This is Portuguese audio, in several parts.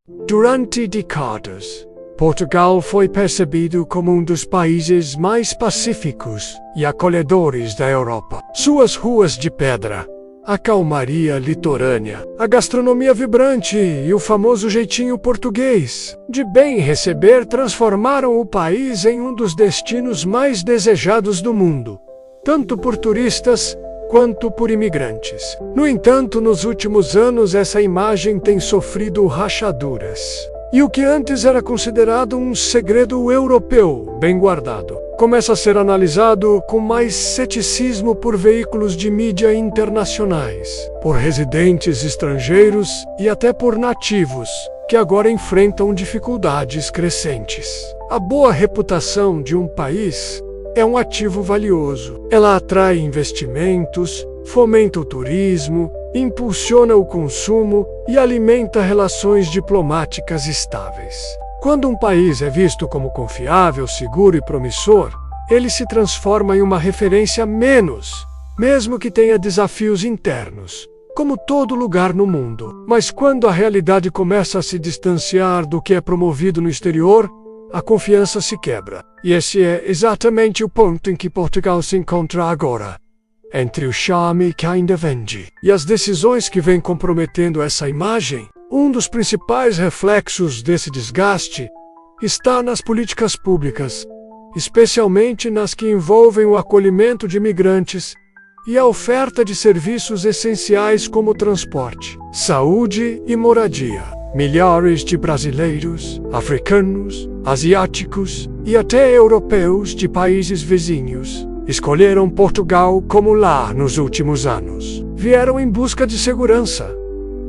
Durante décadas, Portugal foi percebido como um dos países mais pacíficos e acolhedores da Europa. Suas ruas de pedra, a calmaria litorânea, a gastronomia vibrante e o famoso jeitinho português de bem receber transformaram o país em um dos destinos mais desejados do mundo, tanto por turistas quanto por imigrantes. No entanto, nos últimos anos essa imagem tem sofrido rachaduras. E o que antes era considerado um segredo europeu bem guardado começa a ser analisado com mais ceticismo por veículos de mídia internacionais, por residentes estrangeiros e até por nativos, que agora enfrentam dificuldades crescentes. A boa reputação de um país é um ativo valioso. Ela atrai investimentos, fomenta o turismo, impulsiona o consumo e alimenta relações diplomáticas estáveis. Quando um país é visto como confiável, seguro e promissor, ele se transforma em uma referência menos, mesmo que tenha desafios internos, como todo lugar no mundo. Mas quando a realidade começa a se distanciar do que é promovido no exterior, a confiança se quebra. E esse é exatamente o ponto em que Portugal se encontra agora, entre o charme que ainda vende e as decisões que vêm comprometendo essa imagem. Um dos principais reflexos desse desgaste está nas políticas públicas, especialmente nas que envolvem o acolhimento de imigrantes e a oferta de serviços essenciais como transporte, saúde e moradia. Milhares de brasileiros, africanos, asiáticos e até europeus de países vizinhos escolheram Portugal como lar nos últimos anos. Vieram em busca de segurança,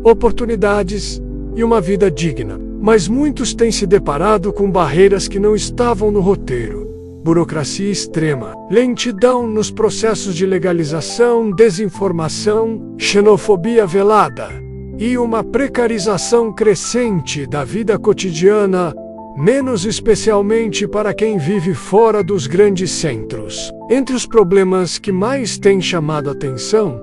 oportunidades e uma vida digna. Mas muitos têm se deparado com barreiras que não estavam no roteiro. Burocracia extrema, lentidão nos processos de legalização, desinformação, xenofobia velada e uma precarização crescente da vida cotidiana, menos especialmente para quem vive fora dos grandes centros. Entre os problemas que mais têm chamado a atenção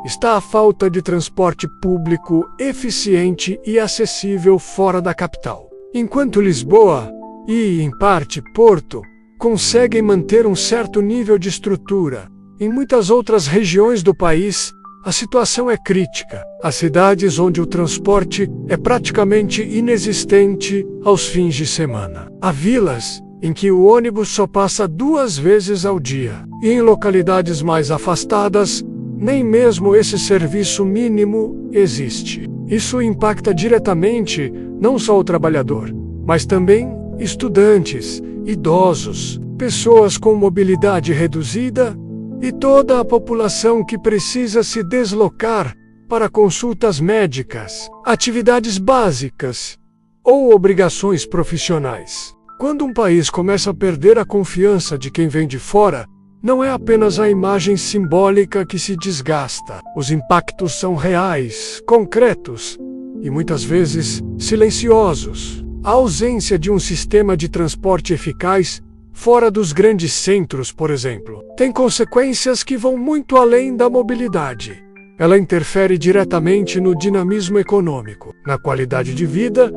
está a falta de transporte público eficiente e acessível fora da capital. Enquanto Lisboa e, em parte, Porto conseguem manter um certo nível de estrutura, em muitas outras regiões do país a situação é crítica. Há cidades onde o transporte é praticamente inexistente aos fins de semana. Há vilas em que o ônibus só passa 2 vezes ao dia. E em localidades mais afastadas, nem mesmo esse serviço mínimo existe. Isso impacta diretamente não só o trabalhador, mas também estudantes, idosos, pessoas com mobilidade reduzida e toda a população que precisa se deslocar para consultas médicas, atividades básicas ou obrigações profissionais. Quando um país começa a perder a confiança de quem vem de fora, não é apenas a imagem simbólica que se desgasta. Os impactos são reais, concretos e muitas vezes silenciosos. A ausência de um sistema de transporte eficaz fora dos grandes centros, por exemplo, tem consequências que vão muito além da mobilidade. Ela interfere diretamente no dinamismo econômico, na qualidade de vida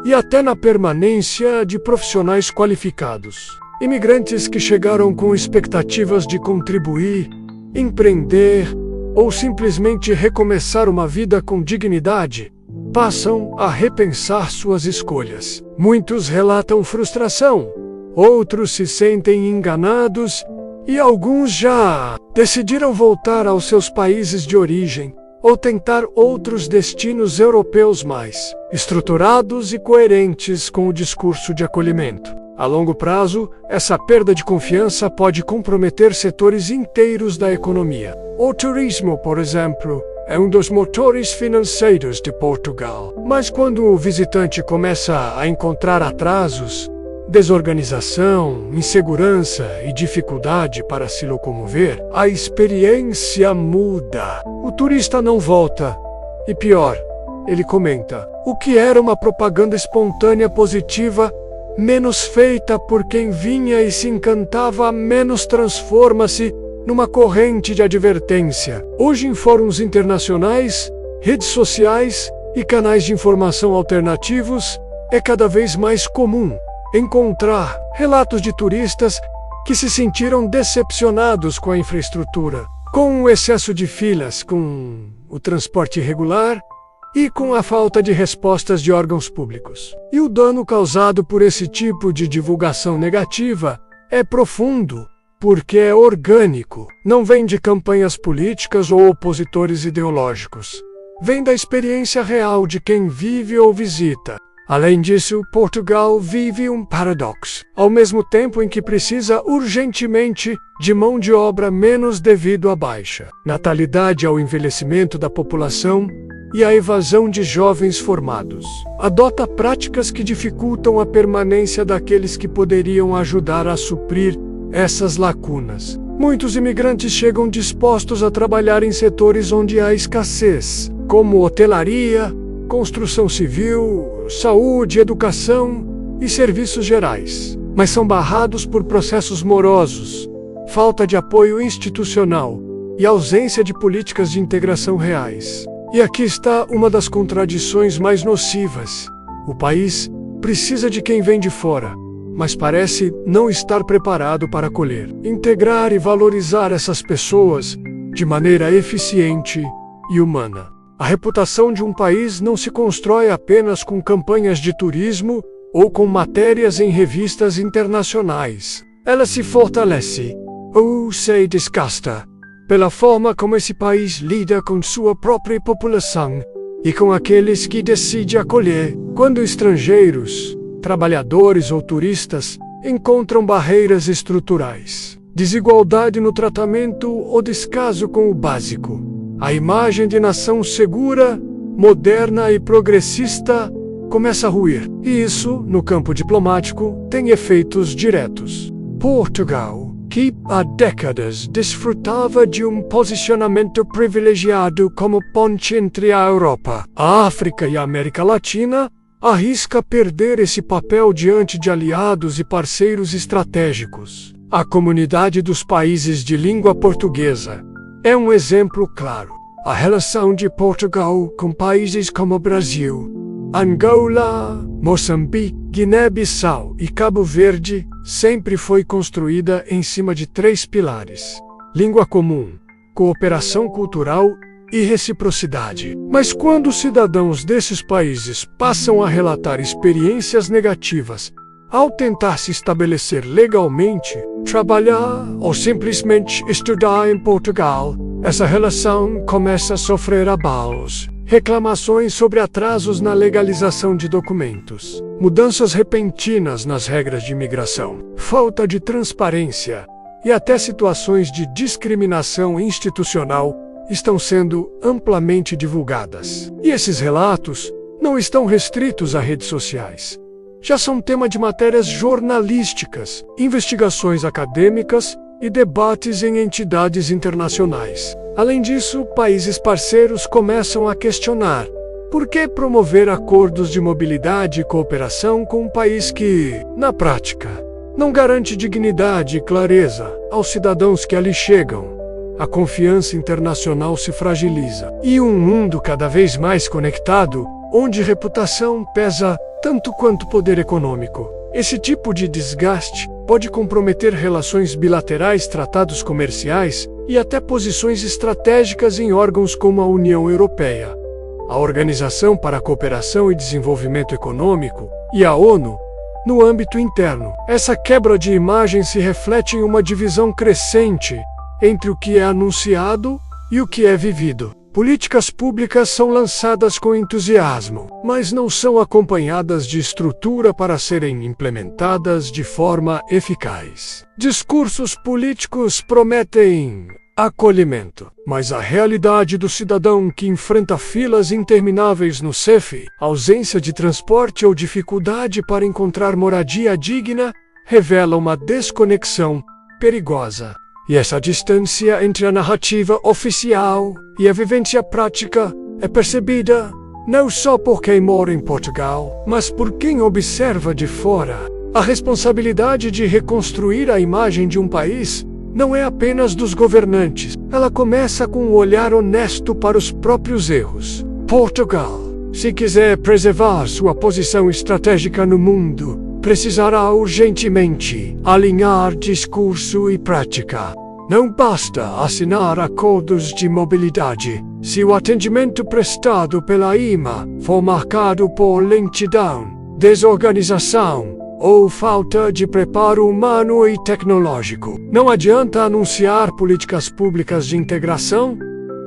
e até na permanência de profissionais qualificados. Imigrantes que chegaram com expectativas de contribuir, empreender ou simplesmente recomeçar uma vida com dignidade, passam a repensar suas escolhas. Muitos relatam frustração, outros se sentem enganados e alguns já decidiram voltar aos seus países de origem ou tentar outros destinos europeus mais estruturados e coerentes com o discurso de acolhimento. A longo prazo, essa perda de confiança pode comprometer setores inteiros da economia. O turismo, por exemplo, é um dos motores financeiros de Portugal. Mas quando o visitante começa a encontrar atrasos, desorganização, insegurança e dificuldade para se locomover, a experiência muda. O turista não volta. E pior, ele comenta, o que era uma propaganda espontânea positiva, menos feita por quem vinha e se encantava, menos transforma-se numa corrente de advertência. Hoje, em fóruns internacionais, redes sociais e canais de informação alternativos, é cada vez mais comum encontrar relatos de turistas que se sentiram decepcionados com a infraestrutura, com o excesso de filas, com o transporte irregular e com a falta de respostas de órgãos públicos. E o dano causado por esse tipo de divulgação negativa é profundo, porque é orgânico, não vem de campanhas políticas ou opositores ideológicos. Vem da experiência real de quem vive ou visita. Além disso, Portugal vive um paradoxo. Ao mesmo tempo em que precisa urgentemente de mão de obra menos devido à baixa natalidade, ao envelhecimento da população e à evasão de jovens formados, adota práticas que dificultam a permanência daqueles que poderiam ajudar a suprir essas lacunas. Muitos imigrantes chegam dispostos a trabalhar em setores onde há escassez, como hotelaria, construção civil, saúde, educação e serviços gerais, mas são barrados por processos morosos, falta de apoio institucional e ausência de políticas de integração reais. E aqui está uma das contradições mais nocivas. O país precisa de quem vem de fora, mas parece não estar preparado para acolher, integrar e valorizar essas pessoas de maneira eficiente e humana. A reputação de um país não se constrói apenas com campanhas de turismo ou com matérias em revistas internacionais. Ela se fortalece, ou se desgasta, pela forma como esse país lida com sua própria população e com aqueles que decide acolher. Quando estrangeiros, trabalhadores ou turistas encontram barreiras estruturais, desigualdade no tratamento ou descaso com o básico, a imagem de nação segura, moderna e progressista começa a ruir. E isso, no campo diplomático, tem efeitos diretos. Portugal, que há décadas desfrutava de um posicionamento privilegiado como ponte entre a Europa, a África e a América Latina, arrisca perder esse papel diante de aliados e parceiros estratégicos. A comunidade dos países de língua portuguesa é um exemplo claro. A relação de Portugal com países como Brasil, Angola, Moçambique, Guiné-Bissau e Cabo Verde sempre foi construída em cima de 3 pilares: língua comum, cooperação cultural e reciprocidade. Mas quando cidadãos desses países passam a relatar experiências negativas ao tentar se estabelecer legalmente, trabalhar ou simplesmente estudar em Portugal, essa relação começa a sofrer abalos. Reclamações sobre atrasos na legalização de documentos, mudanças repentinas nas regras de imigração, falta de transparência e até situações de discriminação institucional estão sendo amplamente divulgadas. E esses relatos não estão restritos a redes sociais. Já são tema de matérias jornalísticas, investigações acadêmicas e debates em entidades internacionais. Além disso, países parceiros começam a questionar: por que promover acordos de mobilidade e cooperação com um país que, na prática, não garante dignidade e clareza aos cidadãos que ali chegam? A confiança internacional se fragiliza. E um mundo cada vez mais conectado, onde reputação pesa tanto quanto poder econômico. Esse tipo de desgaste pode comprometer relações bilaterais, tratados comerciais e até posições estratégicas em órgãos como a União Europeia, a Organização para a Cooperação e Desenvolvimento Econômico e a ONU. No âmbito interno, essa quebra de imagem se reflete em uma divisão crescente entre o que é anunciado e o que é vivido. Políticas públicas são lançadas com entusiasmo, mas não são acompanhadas de estrutura para serem implementadas de forma eficaz. Discursos políticos prometem acolhimento, mas a realidade do cidadão que enfrenta filas intermináveis no CEF, ausência de transporte ou dificuldade para encontrar moradia digna, revela uma desconexão perigosa. E essa distância entre a narrativa oficial e a vivência prática é percebida não só por quem mora em Portugal, mas por quem observa de fora. A responsabilidade de reconstruir a imagem de um país não é apenas dos governantes. Ela começa com um olhar honesto para os próprios erros. Portugal Se quiser preservar sua posição estratégica no mundo, precisará urgentemente alinhar discurso e prática. Não basta assinar acordos de mobilidade. Se o atendimento prestado pela IMA for marcado por lentidão, desorganização ou falta de preparo humano e tecnológico, não adianta anunciar políticas públicas de integração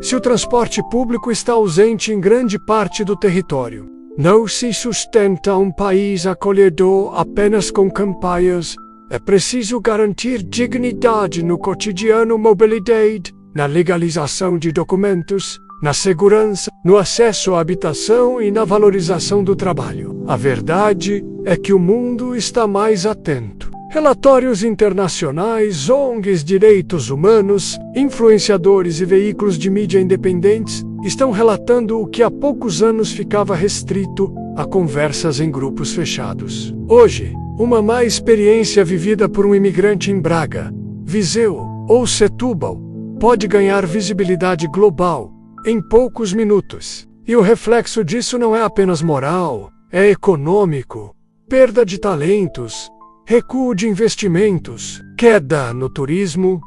se o transporte público está ausente em grande parte do território. Não se sustenta um país acolhedor apenas com campanhas. É preciso garantir dignidade no cotidiano, mobilidade, na legalização de documentos, na segurança, no acesso à habitação e na valorização do trabalho. A verdade é que o mundo está mais atento. Relatórios internacionais, ONGs, direitos humanos, influenciadores e veículos de mídia independentes estão relatando o que há poucos anos ficava restrito a conversas em grupos fechados. Hoje, uma má experiência vivida por um imigrante em Braga, Viseu ou Setúbal pode ganhar visibilidade global em poucos minutos. E o reflexo disso não é apenas moral, é econômico, perda de talentos, recuo de investimentos, queda no turismo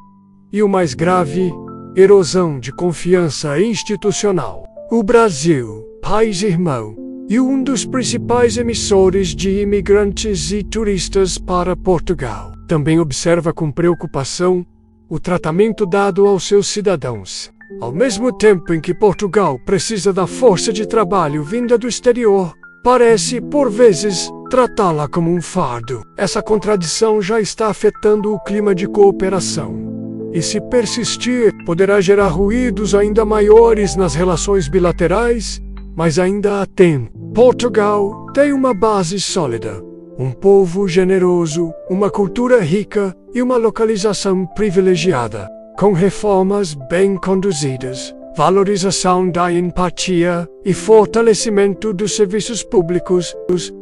e, o mais grave, erosão de confiança institucional. O Brasil, país irmão, e um dos principais emissores de imigrantes e turistas para Portugal, também observa com preocupação o tratamento dado aos seus cidadãos. Ao mesmo tempo em que Portugal precisa da força de trabalho vinda do exterior, parece, por vezes, tratá-la como um fardo. Essa contradição já está afetando o clima de cooperação. E se persistir, poderá gerar ruídos ainda maiores nas relações bilaterais, mas ainda há tempo. Portugal tem uma base sólida, um povo generoso, uma cultura rica e uma localização privilegiada. Com reformas bem conduzidas, valorização da empatia e fortalecimento dos serviços públicos,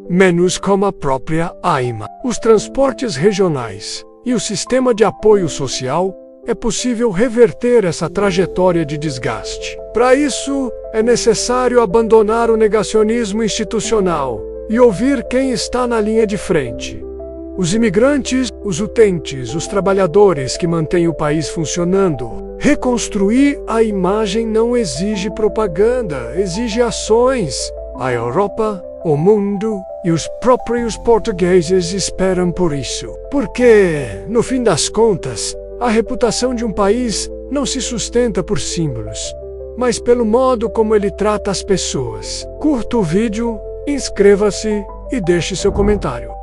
menos como a própria AIMA, os transportes regionais e o sistema de apoio social, é possível reverter essa trajetória de desgaste. Para isso, é necessário abandonar o negacionismo institucional e ouvir quem está na linha de frente. Os imigrantes, os utentes, os trabalhadores que mantêm o país funcionando. Reconstruir a imagem não exige propaganda, exige ações. A Europa, o mundo e os próprios portugueses esperam por isso. Porque, no fim das contas, a reputação de um país não se sustenta por símbolos, mas pelo modo como ele trata as pessoas. Curta o vídeo, inscreva-se e deixe seu comentário.